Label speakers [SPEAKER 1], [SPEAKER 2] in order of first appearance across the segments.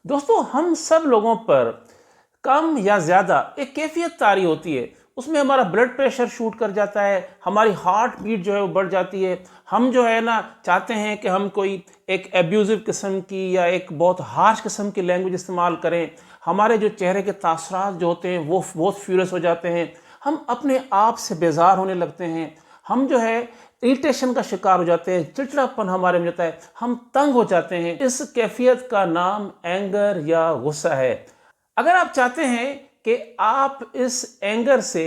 [SPEAKER 1] دوستوں ہم سب لوگوں پر کم یا زیادہ ایک کیفیت طاری ہوتی ہے، اس میں ہمارا بلڈ پریشر شوٹ کر جاتا ہے، ہماری ہارٹ بیٹ جو ہے وہ بڑھ جاتی ہے، ہم جو ہے نا چاہتے ہیں کہ ہم کوئی ایک ایبیوزو قسم کی یا ایک بہت ہارش قسم کی لینگویج استعمال کریں، ہمارے جو چہرے کے تاثرات جو ہوتے ہیں وہ بہت فیورس ہو جاتے ہیں، ہم اپنے آپ سے بیزار ہونے لگتے ہیں، ہم جو ہے اریٹیشن کا شکار ہو جاتے ہیں، چڑچڑاپن ہمارے میں جاتا ہے، ہم تنگ ہو جاتے ہیں۔ اس کیفیت کا نام اینگر یا غصہ ہے۔ اگر آپ چاہتے ہیں کہ آپ اس اینگر سے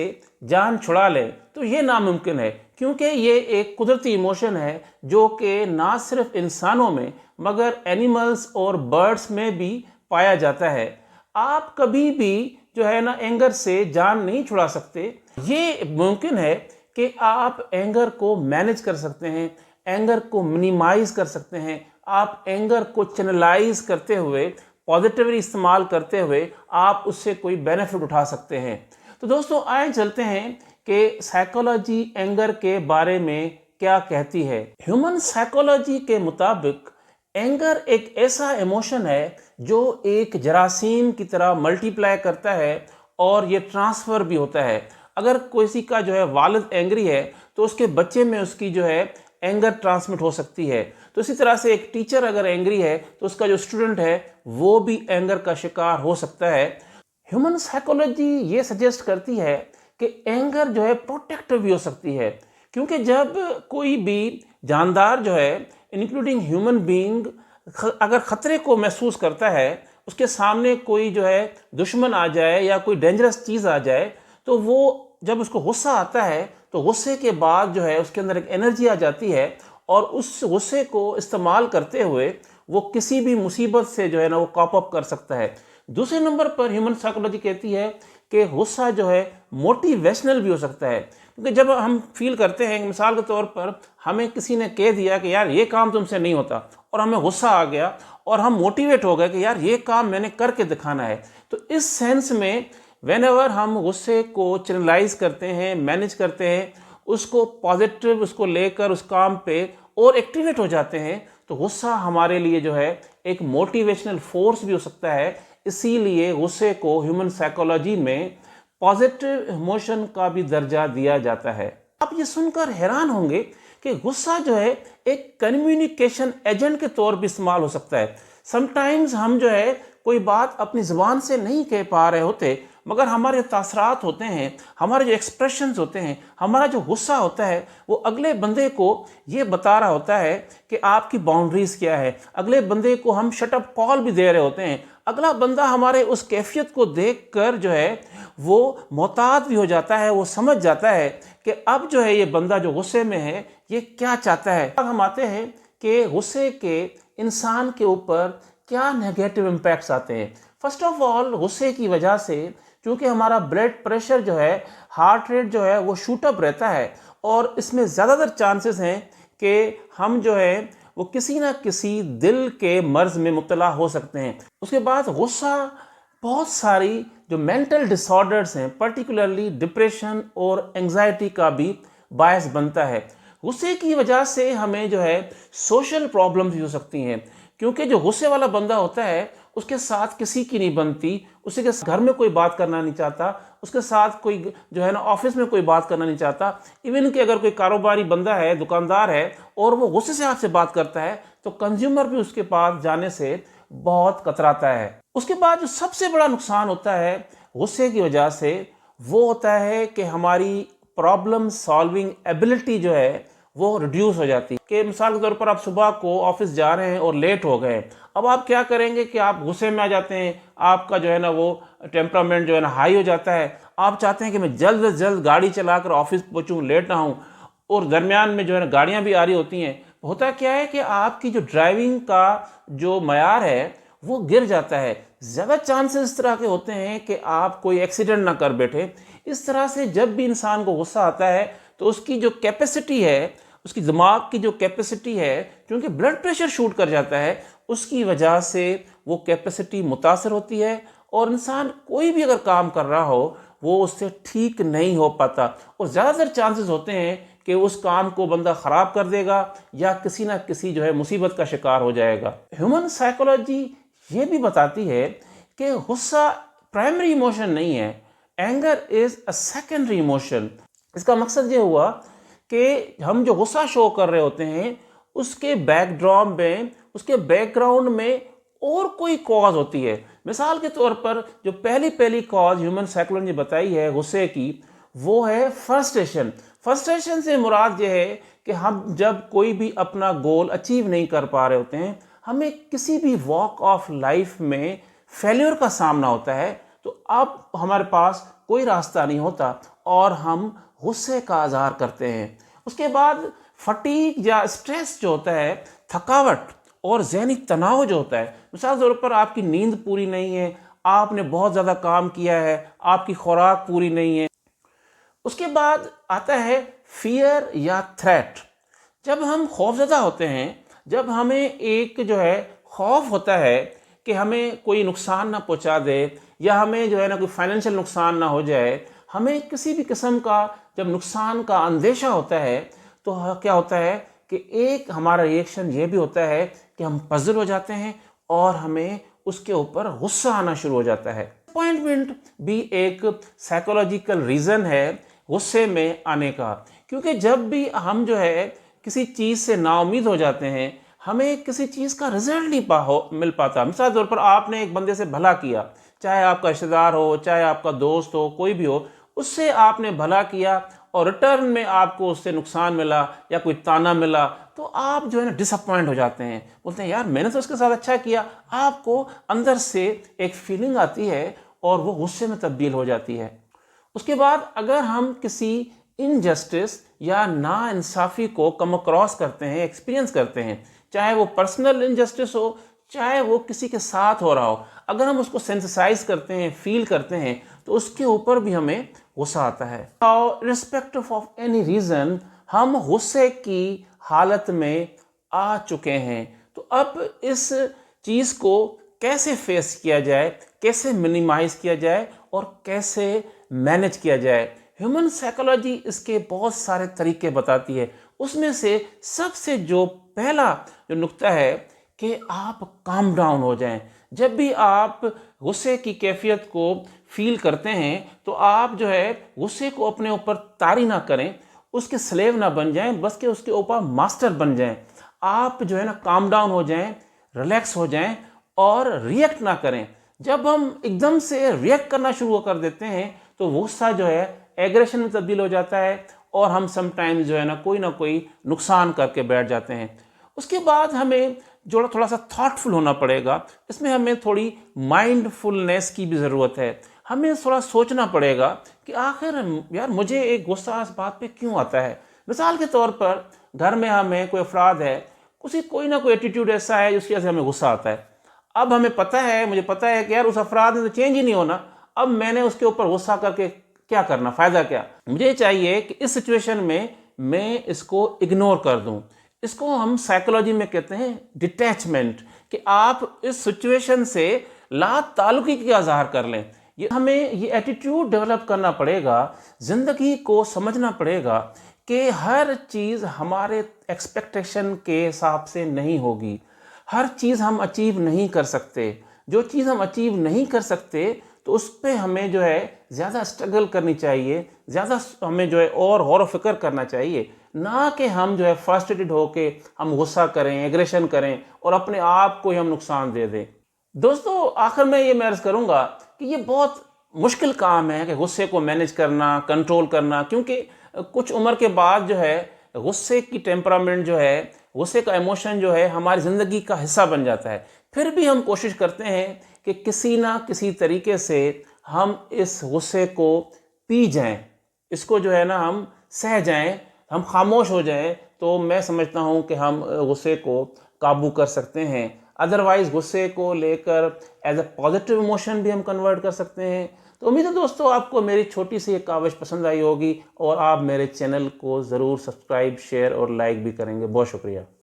[SPEAKER 1] جان چھڑا لیں تو یہ ناممکن ہے، کیونکہ یہ ایک قدرتی ایموشن ہے جو کہ نہ صرف انسانوں میں مگر اینیملز اور برڈز میں بھی پایا جاتا ہے۔ آپ کبھی بھی جو ہے نا اینگر سے جان نہیں چھڑا سکتے۔ یہ ممکن ہے کہ آپ اینگر کو مینج کر سکتے ہیں، اینگر کو منیمائز کر سکتے ہیں، آپ اینگر کو چینلائز کرتے ہوئے پازیٹیولی استعمال کرتے ہوئے آپ اس سے کوئی بینیفٹ اٹھا سکتے ہیں۔ تو دوستوں آئیں چلتے ہیں کہ سائیکالوجی اینگر کے بارے میں کیا کہتی ہے۔ ہیومن سائیکالوجی کے مطابق اینگر ایک ایسا ایموشن ہے جو ایک جراثیم کی طرح ملٹی پلائی کرتا ہے اور یہ ٹرانسفر بھی ہوتا ہے۔ اگر کسی کا جو ہے والد اینگری ہے تو اس کے بچے میں اس کی جو ہے اینگر ٹرانسمٹ ہو سکتی ہے، تو اسی طرح سے ایک ٹیچر اگر اینگری ہے تو اس کا جو اسٹوڈنٹ ہے وہ بھی اینگر کا شکار ہو سکتا ہے۔ ہیومن سائیکالوجی یہ سجیسٹ کرتی ہے کہ اینگر جو ہے پروٹیکٹیو بھی ہو سکتی ہے، کیونکہ جب کوئی بھی جاندار جو ہے انکلوڈنگ ہیومن بینگ اگر خطرے کو محسوس کرتا ہے، اس کے سامنے کوئی جو ہے دشمن آ جائے یا کوئی ڈینجرس چیز آ جائے تو وہ جب اس کو غصہ آتا ہے تو غصے کے بعد جو ہے اس کے اندر ایک انرجی آ جاتی ہے اور اس غصے کو استعمال کرتے ہوئے وہ کسی بھی مصیبت سے جو ہے نا وہ کاپ اپ کر سکتا ہے۔ دوسرے نمبر پر ہیومن سائیکالوجی کہتی ہے کہ غصہ جو ہے موٹیویشنل بھی ہو سکتا ہے، کیونکہ جب ہم فیل کرتے ہیں، مثال کے طور پر ہمیں کسی نے کہہ دیا کہ یار یہ کام تم سے نہیں ہوتا اور ہمیں غصہ آ گیا اور ہم موٹیویٹ ہو گئے کہ یار یہ کام میں نے کر کے دکھانا ہے، تو اس سینس میں وین ایور ہم غصے کو چینلائز کرتے ہیں، مینج کرتے ہیں، اس کو پازیٹیو اس کو لے کر اس کام پہ اور ایکٹیویٹ ہو جاتے ہیں، تو غصہ ہمارے لیے جو ہے ایک موٹیویشنل فورس بھی ہو سکتا ہے۔ اسی لیے غصے کو ہیومن سائیکالوجی میں پازیٹیو ایموشن کا بھی درجہ دیا جاتا ہے۔ آپ یہ سن کر حیران ہوں گے کہ غصہ جو ہے ایک کمیونیکیشن ایجنٹ کے طور پہ استعمال ہو سکتا ہے۔ سم ٹائمز ہم جو ہے کوئی بات اپنی زبان سے نہیں کہہ پا رہے ہوتے، مگر ہمارے تاثرات ہوتے ہیں، ہمارے جو ایکسپریشنز ہوتے ہیں، ہمارا جو غصہ ہوتا ہے وہ اگلے بندے کو یہ بتا رہا ہوتا ہے کہ آپ کی باؤنڈریز کیا ہے، اگلے بندے کو ہم شٹ اپ کال بھی دے رہے ہوتے ہیں، اگلا بندہ ہمارے اس کیفیت کو دیکھ کر جو ہے وہ محتاط بھی ہو جاتا ہے، وہ سمجھ جاتا ہے کہ اب جو ہے یہ بندہ جو غصے میں ہے یہ کیا چاہتا ہے۔ اب ہم آتے ہیں کہ غصے کے انسان کے اوپر کیا نیگیٹو امپیکٹس آتے ہیں۔ فرسٹ آف آل غصے کی وجہ سے چونکہ ہمارا بلڈ پریشر جو ہے، ہارٹ ریٹ جو ہے وہ شوٹ اپ رہتا ہے اور اس میں زیادہ تر چانسز ہیں کہ ہم جو ہے وہ کسی نہ کسی دل کے مرض میں مبتلا ہو سکتے ہیں۔ اس کے بعد غصہ بہت ساری جو مینٹل ڈس آرڈرز ہیں، پرٹیکولرلی ڈپریشن اور انگزائٹی کا بھی باعث بنتا ہے۔ غصے کی وجہ سے ہمیں جو ہے سوشل پرابلمز بھی ہو سکتی ہیں، کیونکہ جو غصے والا بندہ ہوتا ہے اس کے ساتھ کسی کی نہیں بنتی، اسی کے گھر میں کوئی بات کرنا نہیں چاہتا، اس کے ساتھ کوئی جو ہے نا آفس میں کوئی بات کرنا نہیں چاہتا، ایون کہ اگر کوئی کاروباری بندہ ہے، دکاندار ہے اور وہ غصے سے آپ سے بات کرتا ہے تو کنزیومر بھی اس کے پاس جانے سے بہت کتراتا ہے۔ اس کے بعد جو سب سے بڑا نقصان ہوتا ہے غصے کی وجہ سے وہ ہوتا ہے کہ ہماری پرابلم سالونگ ایبلٹی جو ہے وہ ریڈیوس ہو جاتی ہے۔ کہ مثال کے طور پر آپ صبح کو آفس جا رہے ہیں اور لیٹ ہو گئے، اب آپ کیا کریں گے کہ آپ غصے میں آ جاتے ہیں، آپ کا جو ہے نا وہ ٹیمپرامنٹ جو ہے نا ہائی ہو جاتا ہے، آپ چاہتے ہیں کہ میں جلد از جلد گاڑی چلا کر آفس پہنچوں، لیٹ نہ ہوں، اور درمیان میں جو ہے نا گاڑیاں بھی آ رہی ہوتی ہیں۔ ہوتا کیا ہے کہ آپ کی جو ڈرائیونگ کا جو معیار ہے وہ گر جاتا ہے، زیادہ چانسز اس طرح کے ہوتے ہیں کہ آپ کوئی ایکسیڈنٹ نہ کر بیٹھے۔ اس طرح سے جب بھی انسان کو غصہ آتا ہے تو اس کی جو کیپیسٹی ہے، اس کی دماغ کی جو کیپیسٹی ہے، کیونکہ بلڈ پریشر شوٹ کر جاتا ہے، اس کی وجہ سے وہ کیپیسٹی متاثر ہوتی ہے اور انسان کوئی بھی اگر کام کر رہا ہو وہ اس سے ٹھیک نہیں ہو پاتا، اور زیادہ تر چانسز ہوتے ہیں کہ اس کام کو بندہ خراب کر دے گا یا کسی نہ کسی جو ہے مصیبت کا شکار ہو جائے گا۔ ہیومن سائیکالوجی یہ بھی بتاتی ہے کہ غصہ پرائمری ایموشن نہیں ہے، anger is a secondary emotion. اس کا مقصد یہ ہوا کہ ہم جو غصہ شو کر رہے ہوتے ہیں اس کے بیک ڈراپ میں، اس کے بیک گراؤنڈ میں اور کوئی کاز ہوتی ہے۔ مثال کے طور پر جو پہلی کاز ہیومن سائیکولوجی بتائی ہے غصے کی، وہ ہے فرسٹریشن۔ فرسٹریشن سے مراد یہ ہے کہ ہم جب کوئی بھی اپنا گول اچیو نہیں کر پا رہے ہوتے ہیں، ہمیں کسی بھی واک آف لائف میں فیلیور کا سامنا ہوتا ہے، تو اب ہمارے پاس کوئی راستہ نہیں ہوتا اور ہم غصے کا اظہار کرتے ہیں۔ اس کے بعد فٹیگ یا اسٹریس جو ہوتا ہے، تھکاوٹ اور ذہنی تناؤ جو ہوتا ہے، مثال طور پر آپ کی نیند پوری نہیں ہے، آپ نے بہت زیادہ کام کیا ہے، آپ کی خوراک پوری نہیں ہے۔ اس کے بعد آتا ہے فیئر یا تھریٹ۔ جب ہم خوفزدہ ہوتے ہیں، جب ہمیں ایک جو ہے خوف ہوتا ہے کہ ہمیں کوئی نقصان نہ پہنچا دے، یا ہمیں جو ہے نا کوئی فائنینشیل نقصان نہ ہو جائے، ہمیں کسی بھی قسم کا جب نقصان کا اندیشہ ہوتا ہے، تو کیا ہوتا ہے کہ ایک ہمارا ریئیکشن یہ بھی ہوتا ہے کہ ہم پزل ہو جاتے ہیں اور ہمیں اس کے اوپر غصہ آنا شروع ہو جاتا ہے۔ ڈساپوائنٹمنٹ بھی ایک سائیکولوجیکل ریزن ہے غصے میں آنے کا، کیونکہ جب بھی ہم جو ہے کسی چیز سے نا امید ہو جاتے ہیں، ہمیں کسی چیز کا رزلٹ نہیں مل پاتا۔ مثال طور پر آپ نے ایک بندے سے بھلا کیا، چاہے آپ کا رشتہ دار ہو، چاہے آپ کا دوست ہو، کوئی بھی ہو، اس سے آپ نے بھلا کیا اور ریٹرن میں آپ کو اس سے نقصان ملا یا کوئی تانا ملا، تو آپ جو ہے نا ڈس اپوائنٹ ہو جاتے ہیں، بولتے ہیں یار میں نے تو اس کے ساتھ اچھا کیا۔ آپ کو اندر سے ایک فیلنگ آتی ہے اور وہ غصے میں تبدیل ہو جاتی ہے۔ اس کے بعد اگر ہم کسی انجسٹس یا نا انصافی کو کم اکراس کرتے ہیں، ایکسپیرینس کرتے ہیں، چاہے وہ پرسنل انجسٹس ہو، چاہے وہ کسی کے ساتھ ہو رہا ہو، اگر ہم اس کو سینسسائز کرتے ہیں، فیل کرتے ہیں، تو اس کے اوپر بھی ہمیں غصہ آتا ہے۔ irrespective of any reason ہم غصے کی حالت میں آ چکے ہیں، تو اب اس چیز کو کیسے فیس کیا جائے، کیسے منیمائز کیا جائے اور کیسے مینج کیا جائے۔ ہیومن سائیکولوجی اس کے بہت سارے طریقے بتاتی ہے، اس میں سے سب سے جو پہلا جو نقطہ ہے کہ آپ کام ڈاؤن ہو جائیں۔ جب بھی آپ غصے کی کیفیت کو فیل کرتے ہیں تو آپ جو ہے غصے کو اپنے اوپر طاری نہ کریں، اس کے سلیو نہ بن جائیں، بس کہ اس کے اوپر ماسٹر بن جائیں۔ آپ جو ہے نا کام ڈاؤن ہو جائیں، ریلیکس ہو جائیں اور ریئیکٹ نہ کریں۔ جب ہم ایک دم سے ریئیکٹ کرنا شروع کر دیتے ہیں تو غصہ جو ہے ایگریشن میں تبدیل ہو جاتا ہے اور ہم سم ٹائمز جو ہے نا کوئی نقصان کر کے بیٹھ جاتے ہیں۔ اس کے بعد ہمیں جو تھوڑا سا تھاٹ فل ہونا پڑے گا، اس میں ہمیں تھوڑی مائنڈ فلنس کی بھی ضرورت ہے۔ ہمیں تھوڑا سوچنا پڑے گا کہ آخر یار مجھے ایک غصہ اس بات پہ کیوں آتا ہے۔ مثال کے طور پر گھر میں ہمیں کوئی افراد ہے، کوئی نہ کوئی ایٹیٹیوڈ ایسا ہے جس کی وجہ سے ہمیں غصہ آتا ہے۔ اب مجھے پتا ہے کہ یار اس افراد نے تو چینج ہی نہیں ہونا، اب میں نے اس کے اوپر غصہ کر کے کیا کرنا، فائدہ کیا؟ مجھے چاہیے کہ اس سچویشن میں اس کو اگنور کر دوں۔ اس کو ہم سائیکولوجی میں کہتے ہیں ڈیٹیچمنٹ، کہ آپ اس سچویشن سے لا تعلقی کا اظہار کر لیں۔ ہمیں یہ ایٹیٹیوڈ ڈیولپ کرنا پڑے گا، زندگی کو سمجھنا پڑے گا کہ ہر چیز ہمارے ایکسپیکٹیشن کے حساب سے نہیں ہوگی، ہر چیز ہم اچیو نہیں کر سکتے۔ جو چیز ہم اچیو نہیں کر سکتے تو اس پہ ہمیں جو ہے زیادہ اسٹرگل کرنی چاہیے، زیادہ ہمیں جو ہے اور غور و فکر کرنا چاہیے، نہ کہ ہم جو ہے فرسٹریٹڈ ہو کے ہم غصہ کریں، ایگریشن کریں اور اپنے آپ کو ہی ہم نقصان دے دیں۔ دوستو آخر میں یہ عرض کروں گا کہ یہ بہت مشکل کام ہے کہ غصے کو مینج کرنا، کنٹرول کرنا، کیونکہ کچھ عمر کے بعد جو ہے غصے کی ٹیمپرامنٹ جو ہے، غصے کا ایموشن جو ہے ہماری زندگی کا حصہ بن جاتا ہے۔ پھر بھی ہم کوشش کرتے ہیں کہ کسی نہ کسی طریقے سے ہم اس غصے کو پی جائیں، اس کو جو ہے نا ہم سہ جائیں، ہم خاموش ہو جائیں، تو میں سمجھتا ہوں کہ ہم غصے کو قابو کر سکتے ہیں۔ ادروائز غصے کو لے کر ایز اے پازیٹیو ایموشن بھی ہم کنورٹ کر سکتے ہیں۔ تو امید ہے دوستو آپ کو میری چھوٹی سی ایک کاوش پسند آئی ہوگی اور آپ میرے چینل کو ضرور سبسکرائب، شیئر اور لائک بھی کریں گے۔ بہت شکریہ۔